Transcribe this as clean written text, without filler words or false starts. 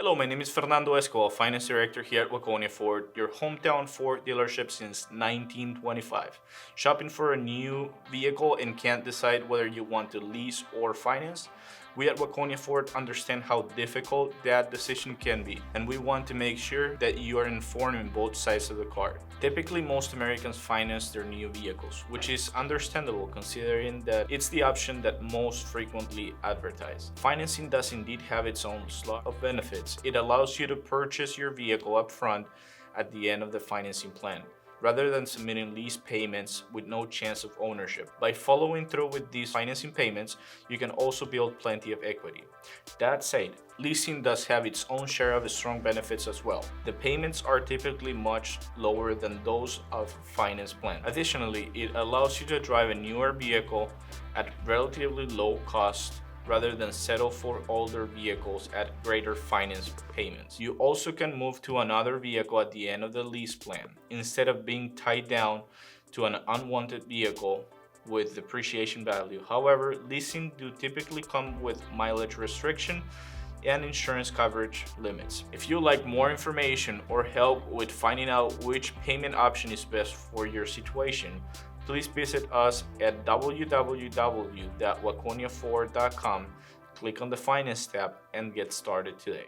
Hello, my name is Fernando Escobar, Finance Director here at Waconia Ford, your hometown Ford dealership since 1925. Shopping for a new vehicle and can't decide whether you want to lease or finance? We at Waconia Ford understand how difficult that decision can be, and we want to make sure that you are informed on both sides of the car. Typically, most Americans finance their new vehicles, which is understandable considering that it's the option that most frequently advertised. Financing does indeed have its own slot of benefits. It allows you to purchase your vehicle up front at the end of the financing plan, rather than submitting lease payments with no chance of ownership. By following through with these financing payments, you can also build plenty of equity. That said, leasing does have its own share of strong benefits as well. The payments are typically much lower than those of a finance plan. Additionally, it allows you to drive a newer vehicle at relatively low cost rather than settle for older vehicles at greater finance payments. You also can move to another vehicle at the end of the lease plan, instead of being tied down to an unwanted vehicle with depreciation value. However, leasing do typically come with mileage restriction and insurance coverage limits. If you'd like more information or help with finding out which payment option is best for your situation, please visit us at www.waconiaford.com, click on the Finance tab, and get started today.